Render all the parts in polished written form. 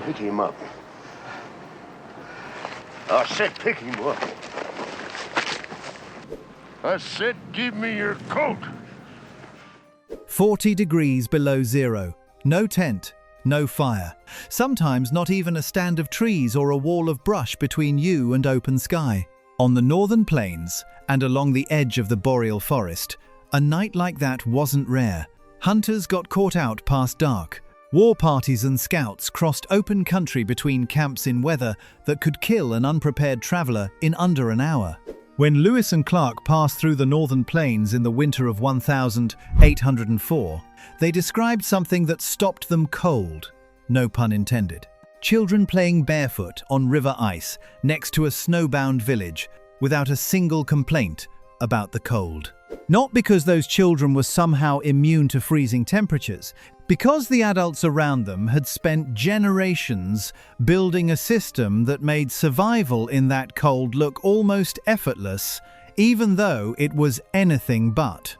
Pick him up. I said pick him up. I said give me your coat. 40 degrees below zero. No tent, no fire. Sometimes not even a stand of trees or a wall of brush between you and open sky. On the northern plains and along the edge of the boreal forest, a night like that wasn't rare. Hunters got caught out past dark. War parties and scouts crossed open country between camps in weather that could kill an unprepared traveler in under an hour. When Lewis and Clark passed through the northern plains in the winter of 1804, they described something that stopped them cold. No pun intended. Children playing barefoot on river ice next to a snowbound village without a single complaint about the cold. Not because those children were somehow immune to freezing temperatures, because the adults around them had spent generations building a system that made survival in that cold look almost effortless, even though it was anything but.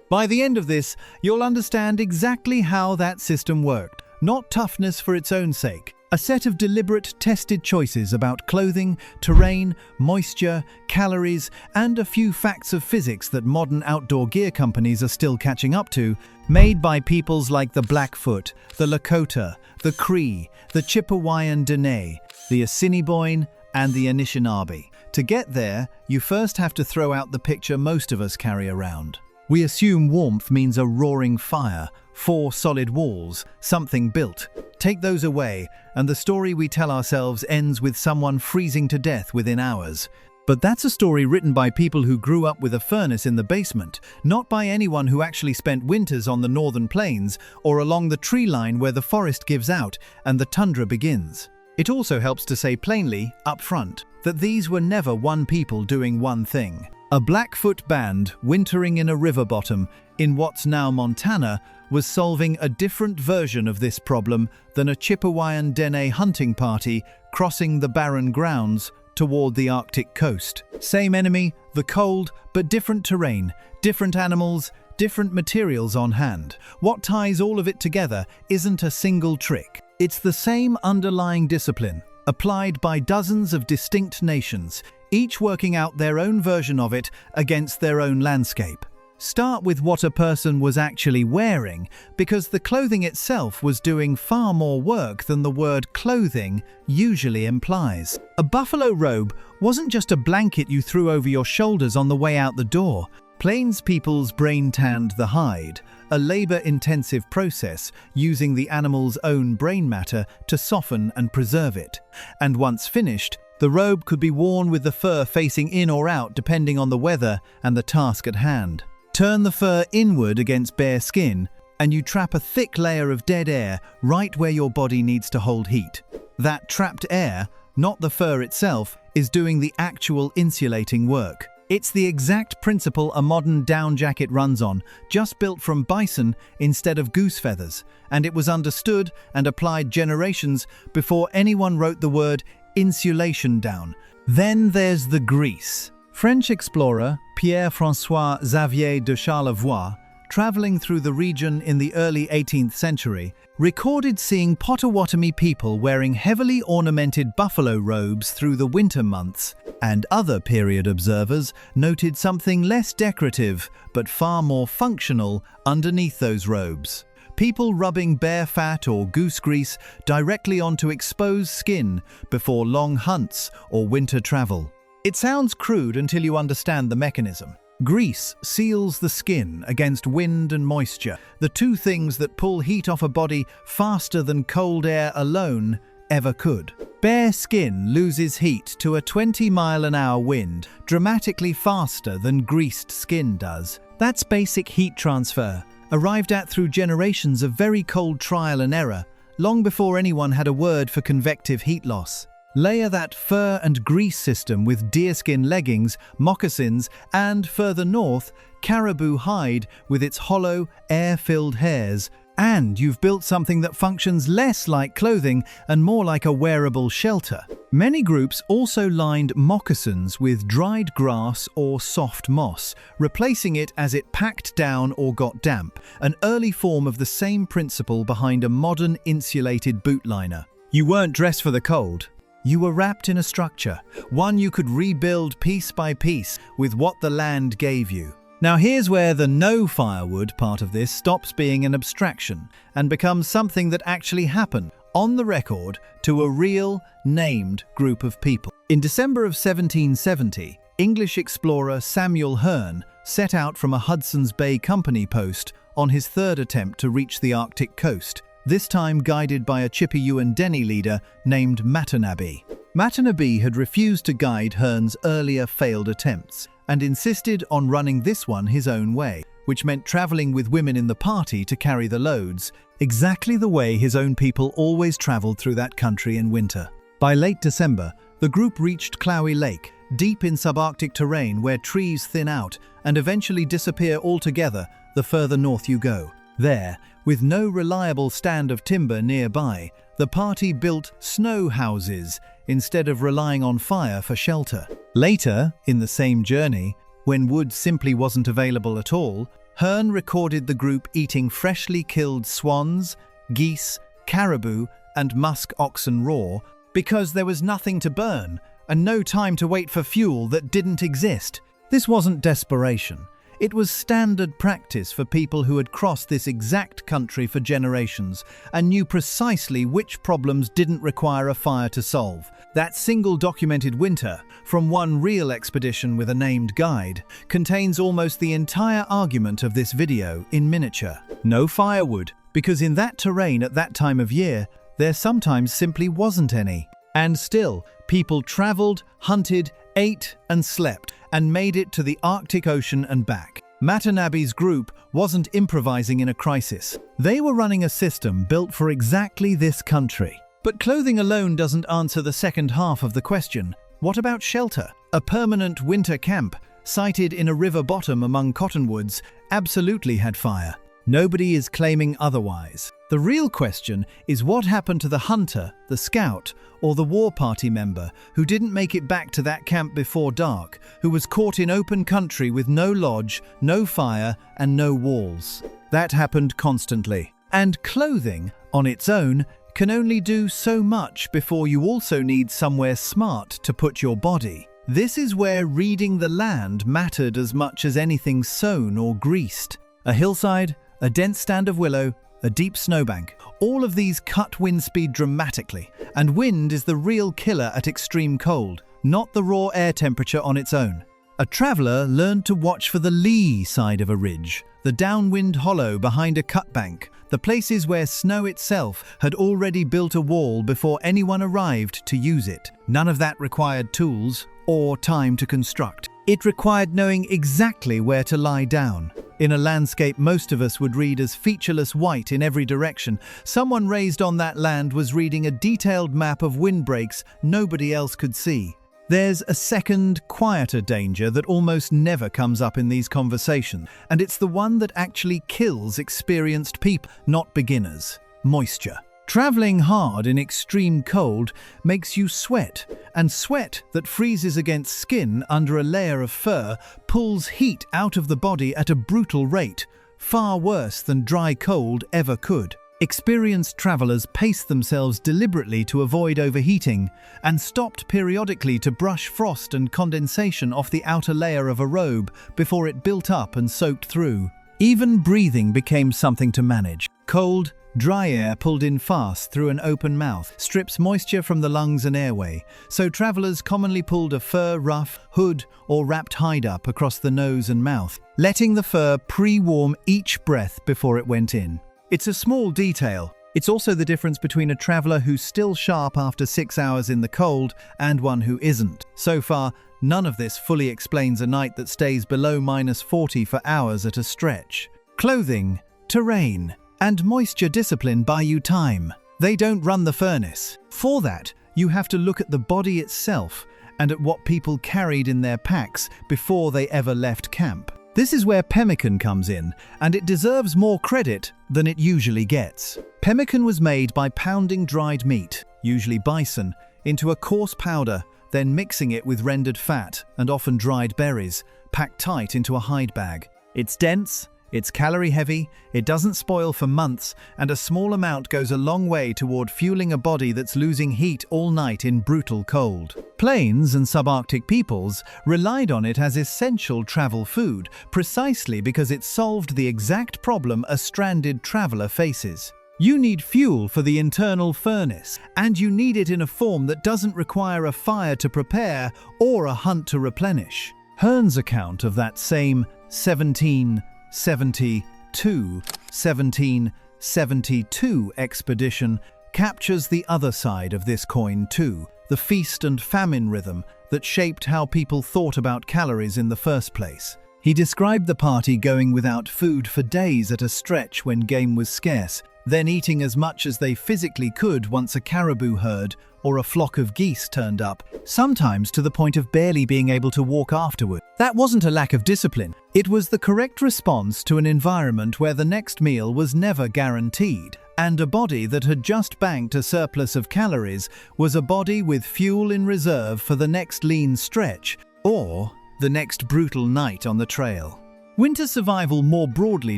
By the end of this, you'll understand exactly how that system worked. Not toughness for its own sake. A set of deliberate, tested choices about clothing, terrain, moisture, calories, and a few facts of physics that modern outdoor gear companies are still catching up to, made by peoples like the Blackfoot, the Lakota, the Cree, the Chippewayan Dene, the Assiniboine, and the Anishinaabe. To get there, you first have to throw out the picture most of us carry around. We assume warmth means a roaring fire, 4 solid walls, something built. Take those away, and the story we tell ourselves ends with someone freezing to death within hours. But that's a story written by people who grew up with a furnace in the basement, not by anyone who actually spent winters on the northern plains or along the tree line where the forest gives out and the tundra begins. It also helps to say plainly, up front, that these were never one people doing one thing. A Blackfoot band wintering in a river bottom in what's now Montana was solving a different version of this problem than a Chippewayan Dene hunting party crossing the barren grounds toward the Arctic coast. Same enemy, the cold, but different terrain, different animals, different materials on hand. What ties all of it together isn't a single trick. It's the same underlying discipline, applied by dozens of distinct nations, each working out their own version of it against their own landscape. Start with what a person was actually wearing, because the clothing itself was doing far more work than the word clothing usually implies. A buffalo robe wasn't just a blanket you threw over your shoulders on the way out the door. Plains peoples brain-tanned the hide, a labor-intensive process using the animal's own brain matter to soften and preserve it. And once finished, the robe could be worn with the fur facing in or out depending on the weather and the task at hand. Turn the fur inward against bare skin, and you trap a thick layer of dead air right where your body needs to hold heat. That trapped air, not the fur itself, is doing the actual insulating work. It's the exact principle a modern down jacket runs on, just built from bison instead of goose feathers, and it was understood and applied generations before anyone wrote the word insulation down. Then there's the grease. French explorer Pierre-François Xavier de Charlevoix, traveling through the region in the early 18th century, recorded seeing Potawatomi people wearing heavily ornamented buffalo robes through the winter months, and other period observers noted something less decorative but far more functional underneath those robes. People rubbing bear fat or goose grease directly onto exposed skin before long hunts or winter travel. It sounds crude until you understand the mechanism. Grease seals the skin against wind and moisture, the two things that pull heat off a body faster than cold air alone ever could. Bare skin loses heat to a 20-mile-an-hour wind dramatically faster than greased skin does. That's basic heat transfer, arrived at through generations of very cold trial and error, long before anyone had a word for convective heat loss. Layer that fur and grease system with deerskin leggings, moccasins, and further north, caribou hide with its hollow, air-filled hairs, and you've built something that functions less like clothing and more like a wearable shelter. Many groups also lined moccasins with dried grass or soft moss, replacing it as it packed down or got damp, an early form of the same principle behind a modern insulated boot liner. You weren't dressed for the cold. You were wrapped in a structure, one you could rebuild piece by piece with what the land gave you. Now here's where the no firewood part of this stops being an abstraction and becomes something that actually happened on the record to a real, named group of people. In December of 1770, English explorer Samuel Hearne set out from a Hudson's Bay Company post on his third attempt to reach the Arctic coast, this time guided by a Chipewyan Dene leader named Matanabe. Matanabe had refused to guide Hearne's earlier failed attempts and insisted on running this one his own way, which meant traveling with women in the party to carry the loads, exactly the way his own people always traveled through that country in winter. By late December, the group reached Clowie Lake, deep in subarctic terrain where trees thin out and eventually disappear altogether the further north you go. There, with no reliable stand of timber nearby, the party built snow houses instead of relying on fire for shelter. Later, in the same journey, when wood simply wasn't available at all, Hearne recorded the group eating freshly killed swans, geese, caribou, and musk oxen raw because there was nothing to burn and no time to wait for fuel that didn't exist. This wasn't desperation. It was standard practice for people who had crossed this exact country for generations and knew precisely which problems didn't require a fire to solve. That single documented winter, from one real expedition with a named guide, contains almost the entire argument of this video in miniature. No firewood, because in that terrain at that time of year, there sometimes simply wasn't any. And still, people traveled, hunted, ate and slept, and made it to the Arctic Ocean and back. Matanabe's group wasn't improvising in a crisis. They were running a system built for exactly this country. But clothing alone doesn't answer the second half of the question. What about shelter? A permanent winter camp, sited in a river bottom among cottonwoods, absolutely had fire. Nobody is claiming otherwise. The real question is what happened to the hunter, the scout, or the war party member who didn't make it back to that camp before dark, who was caught in open country with no lodge, no fire, and no walls. That happened constantly. And clothing, on its own, can only do so much before you also need somewhere smart to put your body. This is where reading the land mattered as much as anything sewn or greased. A hillside, a dense stand of willow, a deep snowbank. All of these cut wind speed dramatically, and wind is the real killer at extreme cold, not the raw air temperature on its own. A traveller learned to watch for the lee side of a ridge, the downwind hollow behind a cut bank, the places where snow itself had already built a wall before anyone arrived to use it. None of that required tools or time to construct. It required knowing exactly where to lie down. In a landscape most of us would read as featureless white in every direction, someone raised on that land was reading a detailed map of windbreaks nobody else could see. There's a second, quieter danger that almost never comes up in these conversations, and it's the one that actually kills experienced people, not beginners: moisture. Traveling hard in extreme cold makes you sweat, and sweat that freezes against skin under a layer of fur pulls heat out of the body at a brutal rate, far worse than dry cold ever could. Experienced travelers paced themselves deliberately to avoid overheating and stopped periodically to brush frost and condensation off the outer layer of a robe before it built up and soaked through. Even breathing became something to manage. Cold, dry air pulled in fast through an open mouth strips moisture from the lungs and airway, so travelers commonly pulled a fur ruff, hood, or wrapped hide up across the nose and mouth, letting the fur pre-warm each breath before it went in. It's a small detail. It's also the difference between a traveler who's still sharp after 6 hours in the cold and one who isn't. So far, none of this fully explains a night that stays below -40 for hours at a stretch. Clothing, terrain, and moisture discipline buy you time. They don't run the furnace. For that, you have to look at the body itself and at what people carried in their packs before they ever left camp. This is where pemmican comes in, and it deserves more credit than it usually gets. Pemmican was made by pounding dried meat, usually bison, into a coarse powder, then mixing it with rendered fat and often dried berries, packed tight into a hide bag. It's dense, It's calorie-heavy, it doesn't spoil for months, and a small amount goes a long way toward fueling a body that's losing heat all night in brutal cold. Plains and subarctic peoples relied on it as essential travel food, precisely because it solved the exact problem a stranded traveler faces. You need fuel for the internal furnace, and you need it in a form that doesn't require a fire to prepare or a hunt to replenish. Hearn's account of that same 1772 expedition captures the other side of this coin too, the feast and famine rhythm that shaped how people thought about calories in the first place. He described the party going without food for days at a stretch when game was scarce, then eating as much as they physically could once a caribou herd or a flock of geese turned up, sometimes to the point of barely being able to walk afterward. That wasn't a lack of discipline. It was the correct response to an environment where the next meal was never guaranteed, and a body that had just banked a surplus of calories was a body with fuel in reserve for the next lean stretch or the next brutal night on the trail. Winter survival more broadly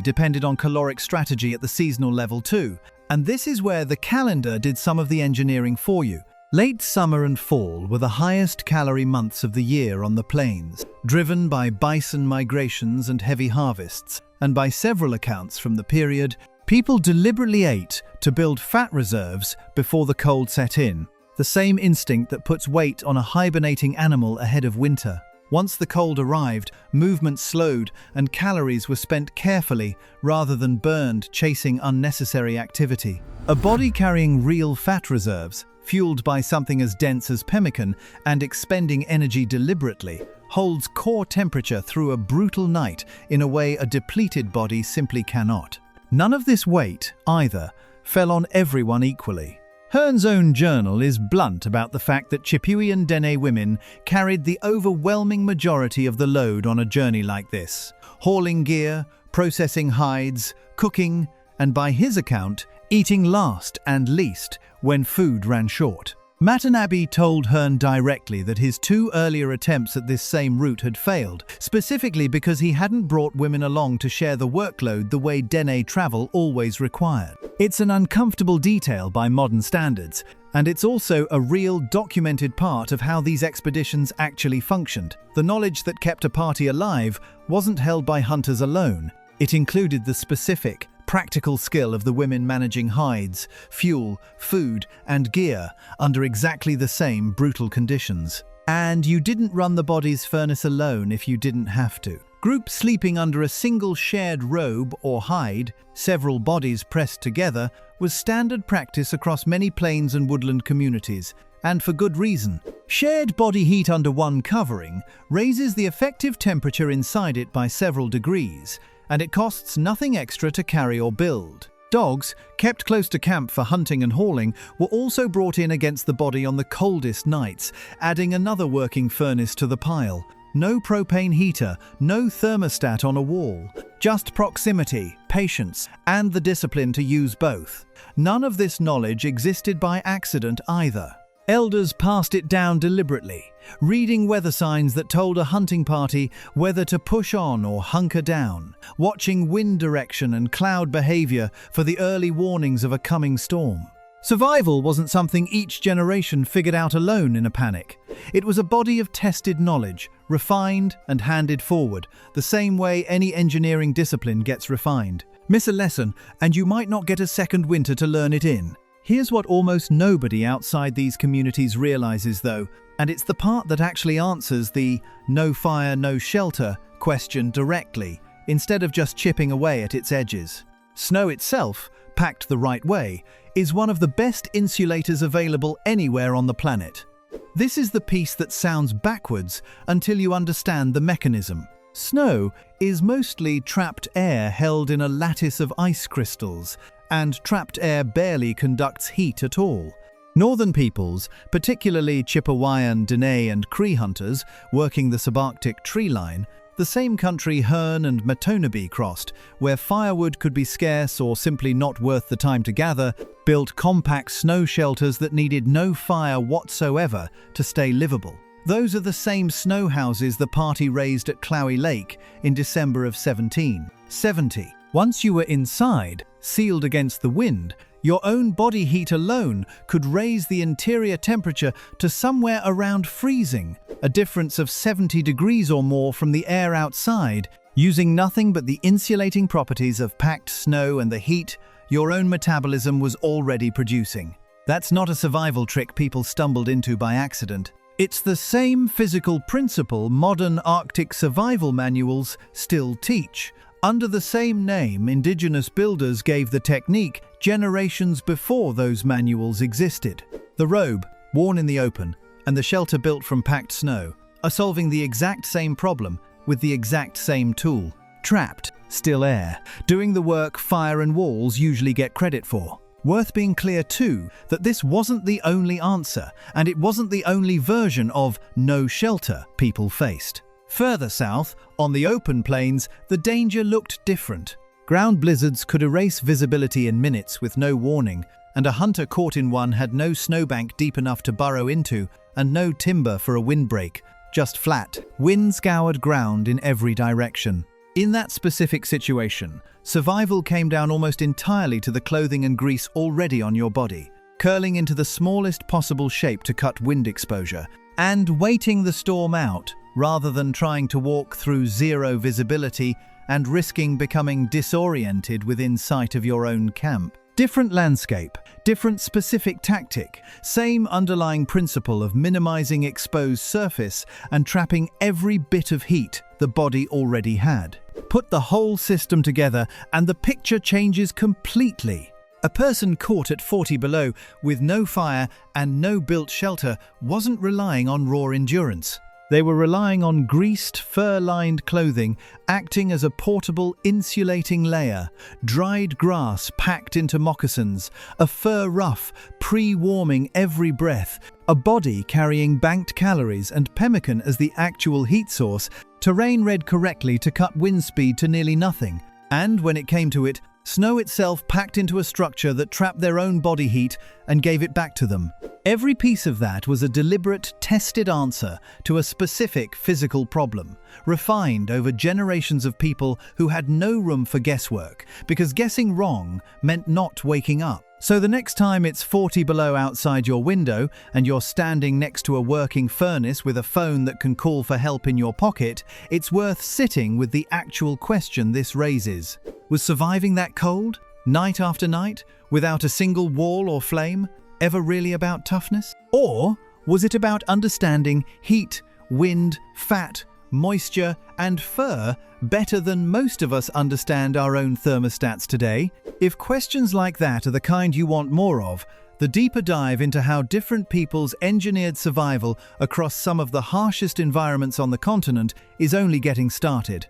depended on caloric strategy at the seasonal level too, and this is where the calendar did some of the engineering for you. Late summer and fall were the highest calorie months of the year on the plains, driven by bison migrations and heavy harvests, and by several accounts from the period, people deliberately ate to build fat reserves before the cold set in, the same instinct that puts weight on a hibernating animal ahead of winter. Once the cold arrived, movement slowed and calories were spent carefully rather than burned chasing unnecessary activity. A body carrying real fat reserves, fueled by something as dense as pemmican and expending energy deliberately, holds core temperature through a brutal night in a way a depleted body simply cannot. None of this weight, either, fell on everyone equally. Hearn's own journal is blunt about the fact that Chippewa and Dene women carried the overwhelming majority of the load on a journey like this, hauling gear, processing hides, cooking, and by his account, eating last and least when food ran short. Matanabe told Hearn directly that his 2 earlier attempts at this same route had failed, specifically because he hadn't brought women along to share the workload the way Dene travel always required. It's an uncomfortable detail by modern standards, and it's also a real documented part of how these expeditions actually functioned. The knowledge that kept a party alive wasn't held by hunters alone. It included the specific, practical skill of the women managing hides, fuel, food, and gear under exactly the same brutal conditions. And you didn't run the body's furnace alone if you didn't have to. Groups sleeping under a single shared robe or hide, several bodies pressed together, was standard practice across many plains and woodland communities, and for good reason. Shared body heat under one covering raises the effective temperature inside it by several degrees, and it costs nothing extra to carry or build. Dogs, kept close to camp for hunting and hauling, were also brought in against the body on the coldest nights, adding another working furnace to the pile. No propane heater, no thermostat on a wall. Just proximity, patience, and the discipline to use both. None of this knowledge existed by accident either. Elders passed it down deliberately, reading weather signs that told a hunting party whether to push on or hunker down, watching wind direction and cloud behavior for the early warnings of a coming storm. Survival wasn't something each generation figured out alone in a panic. It was a body of tested knowledge, refined and handed forward, the same way any engineering discipline gets refined. Miss a lesson, and you might not get a second winter to learn it in. Here's what almost nobody outside these communities realizes though, and it's the part that actually answers the "no fire, no shelter" question directly, instead of just chipping away at its edges. Snow itself, packed the right way, is one of the best insulators available anywhere on the planet. This is the piece that sounds backwards until you understand the mechanism. Snow is mostly trapped air held in a lattice of ice crystals, and trapped air barely conducts heat at all. Northern peoples, particularly Chippewayan, Dene and Cree hunters working the subarctic tree line, the same country Hearn and Matanabe crossed, where firewood could be scarce or simply not worth the time to gather, built compact snow shelters that needed no fire whatsoever to stay livable. Those are the same snow houses the party raised at Clowie Lake in December of 1770. Once you were inside, sealed against the wind, your own body heat alone could raise the interior temperature to somewhere around freezing, a difference of 70 degrees or more from the air outside, using nothing but the insulating properties of packed snow and the heat your own metabolism was already producing. That's not a survival trick people stumbled into by accident. It's the same physical principle modern Arctic survival manuals still teach. Under the same name, Indigenous builders gave the technique generations before those manuals existed. The robe, worn in the open, and the shelter built from packed snow are solving the exact same problem with the exact same tool. Trapped, still air, doing the work fire and walls usually get credit for. Worth being clear too that this wasn't the only answer, and it wasn't the only version of no shelter people faced. Further south, on the open plains, the danger looked different. Ground blizzards could erase visibility in minutes with no warning, and a hunter caught in one had no snowbank deep enough to burrow into and no timber for a windbreak, just flat, wind-scoured ground in every direction. In that specific situation, survival came down almost entirely to the clothing and grease already on your body, curling into the smallest possible shape to cut wind exposure, and waiting the storm out, rather than trying to walk through zero visibility and risking becoming disoriented within sight of your own camp. Different landscape, different specific tactic, same underlying principle of minimizing exposed surface and trapping every bit of heat the body already had. Put the whole system together and the picture changes completely. A person caught at 40 below with no fire and no built shelter wasn't relying on raw endurance. They were relying on greased, fur-lined clothing acting as a portable insulating layer, dried grass packed into moccasins, a fur ruff pre-warming every breath, a body carrying banked calories and pemmican as the actual heat source, terrain read correctly to cut wind speed to nearly nothing, and when it came to it, snow itself packed into a structure that trapped their own body heat and gave it back to them. Every piece of that was a deliberate, tested answer to a specific physical problem, refined over generations of people who had no room for guesswork, because guessing wrong meant not waking up. So the next time it's 40 below outside your window and you're standing next to a working furnace with a phone that can call for help in your pocket, it's worth sitting with the actual question this raises. Was surviving that cold, night after night, without a single wall or flame, ever really about toughness? Or was it about understanding heat, wind, fat, moisture, and fur better than most of us understand our own thermostats today? If questions like that are the kind you want more of, the deeper dive into how different peoples engineered survival across some of the harshest environments on the continent is only getting started.